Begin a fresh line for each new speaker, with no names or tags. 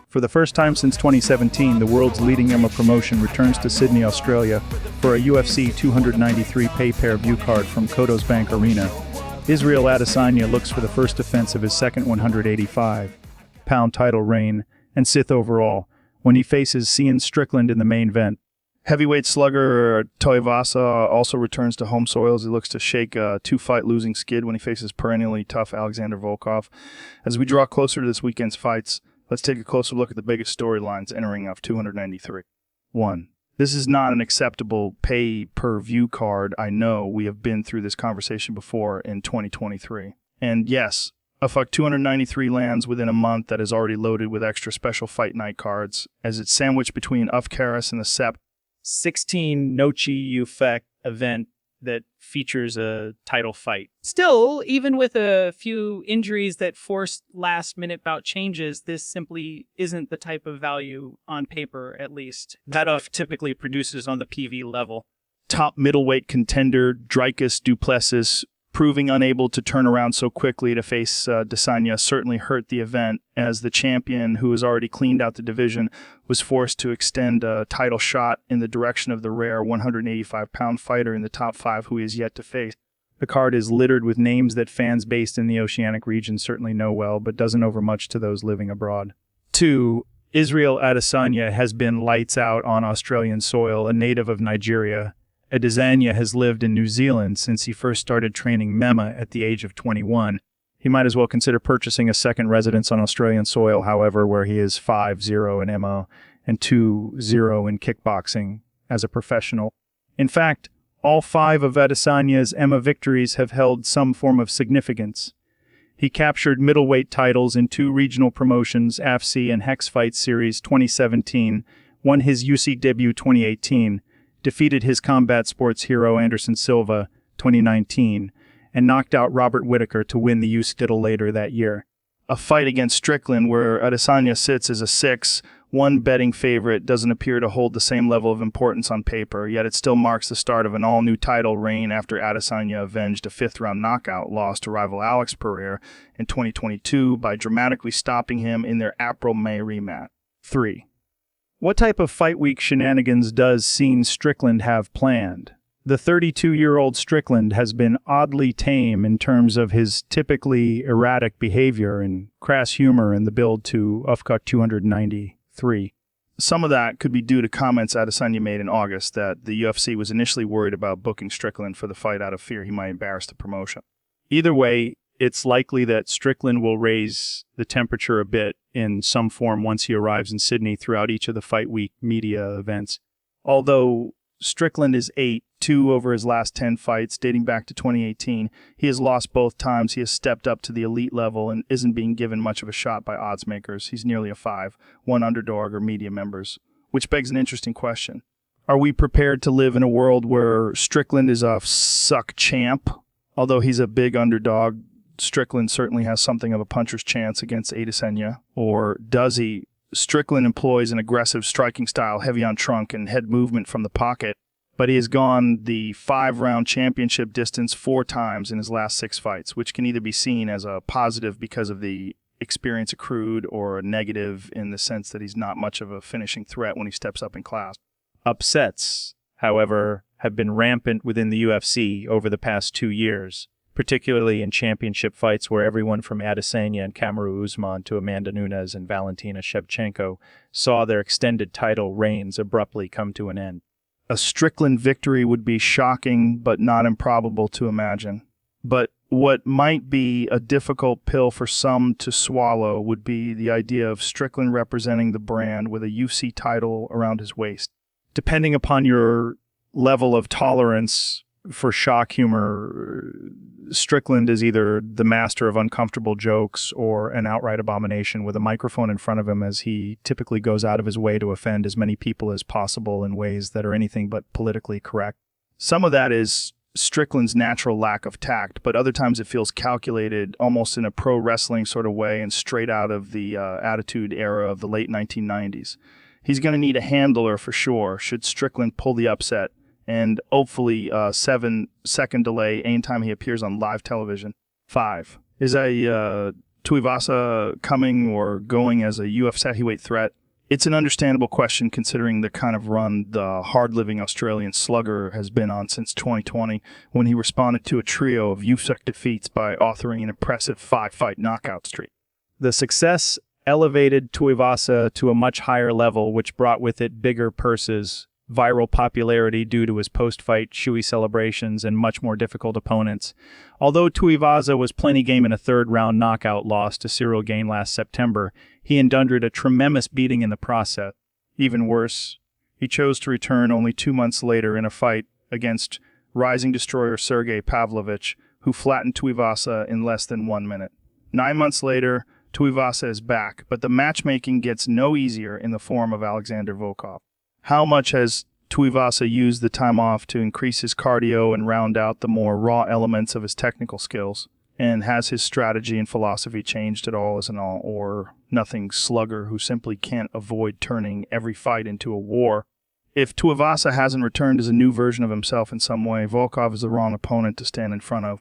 For the first time since 2017, the world's leading MMA promotion returns to Sydney, Australia for a UFC 293 pay-per-view card from Kodos Bank Arena. Israel Adesanya looks for the first defense of his second 185-pound title reign and sixth overall when he faces Sean Strickland in the main event. Heavyweight slugger Tai Tuivasa also returns to home soil as he looks to shake a two-fight losing skid when he faces perennially tough Alexander Volkov. As we draw closer to this weekend's fights, let's take a closer look at the biggest storylines entering of 293. 1. This is not an acceptable pay-per-view card. I know we have been through this conversation before in 2023. And yes, a fuck 293 lands within a month that is already loaded with extra special fight night cards, as it's sandwiched between Ufkaris and the SEP 16 Nochi Ufek event that features a title fight.
Still, even with a few injuries that forced last-minute bout changes, this simply isn't the type of value, on paper at least, that UF typically produces on the PV level.
Top middleweight contender Dricus du Plessis, proving unable to turn around so quickly to face Adesanya, certainly hurt the event, as the champion, who has already cleaned out the division, was forced to extend a title shot in the direction of the rare 185-pound fighter in the top 5 who he is yet to face. The card is littered with names that fans based in the Oceanic region certainly know well, but doesn't over much to those living abroad. 2. Israel Adesanya has been lights out on Australian soil, a native of Nigeria. Adesanya has lived in New Zealand since he first started training MMA at the age of 21. He might as well consider purchasing a second residence on Australian soil, however, where he is 5-0 in MMA and 2-0 in kickboxing as a professional. In fact, all 5 of Adesanya's MMA victories have held some form of significance. He captured middleweight titles in 2 regional promotions, AFC and Hex Fight Series 2017, won his UC debut 2018, defeated his combat sports hero Anderson Silva 2019, and knocked out Robert Whittaker to win the UC title later that year. A fight against Strickland where Adesanya sits as a 6-1 betting favorite doesn't appear to hold the same level of importance on paper, yet it still marks the start of an all-new title reign after Adesanya avenged a 5th-round knockout loss to rival Alex Pereira in 2022 by dramatically stopping him in their April-May rematch. 3. What type of fight week shenanigans does Sean Strickland have planned? The 32-year-old Strickland has been oddly tame in terms of his typically erratic behavior and crass humor in the build to UFCA 293. Some of that could be due to comments Adesanya made in August that the UFC was initially worried about booking Strickland for the fight out of fear he might embarrass the promotion. Either way, it's likely that Strickland will raise the temperature a bit in some form once he arrives in Sydney throughout each of the Fight Week media events. Although Strickland is 8-2 over his last 10 fights, dating back to 2018, he has lost both times. He has stepped up to the elite level and isn't being given much of a shot by odds makers. He's nearly a 5, one underdog or media members, which begs an interesting question. Are we prepared to live in a world where Strickland is a suck champ? Although he's a big underdog, Strickland certainly has something of a puncher's chance against Adesanya. Or does he? Strickland employs an aggressive striking style, heavy on trunk and head movement from the pocket, but he has gone the 5-round championship distance 4 times in his last 6 fights, which can either be seen as a positive because of the experience accrued or a negative in the sense that he's not much of a finishing threat when he steps up in class. Upsets, however, have been rampant within the UFC over the past 2 years, particularly in championship fights where everyone from Adesanya and Kamaru Usman to Amanda Nunes and Valentina Shevchenko saw their extended title reigns abruptly come to an end. A Strickland victory would be shocking but not improbable to imagine. But what might be a difficult pill for some to swallow would be the idea of Strickland representing the brand with a UFC title around his waist. Depending upon your level of tolerance for shock humor, Strickland is either the master of uncomfortable jokes or an outright abomination with a microphone in front of him, as he typically goes out of his way to offend as many people as possible in ways that are anything but politically correct. Some of that is Strickland's natural lack of tact, but other times it feels calculated almost in a pro wrestling sort of way and straight out of the Attitude Era of the late 1990s. He's going to need a handler for sure should Strickland pull the upset, and hopefully 7-second delay anytime he appears on live television. 5. Is a Tuivasa coming or going as a UFC heavyweight threat? It's an understandable question considering the kind of run the hard-living Australian slugger has been on since 2020, when he responded to a trio of UFC defeats by authoring an impressive 5-fight knockout streak.
The success elevated Tuivasa to a much higher level, which brought with it bigger purses, viral popularity due to his post-fight shoey celebrations, and much more difficult opponents. Although Tuivasa was plenty game in a third-round knockout loss to Cyril Gane last September, he endured a tremendous beating in the process.
Even worse, he chose to return only 2 months later in a fight against rising destroyer Sergey Pavlovich, who flattened Tuivasa in less than 1 minute. 9 months later, Tuivasa is back, but the matchmaking gets no easier in the form of Alexander Volkov. How much has Tuivasa used the time off to increase his cardio and round out the more raw elements of his technical skills? And has his strategy and philosophy changed at all as an all or nothing slugger who simply can't avoid turning every fight into a war? If Tuivasa hasn't returned as a new version of himself in some way, Volkov is the wrong opponent to stand in front of.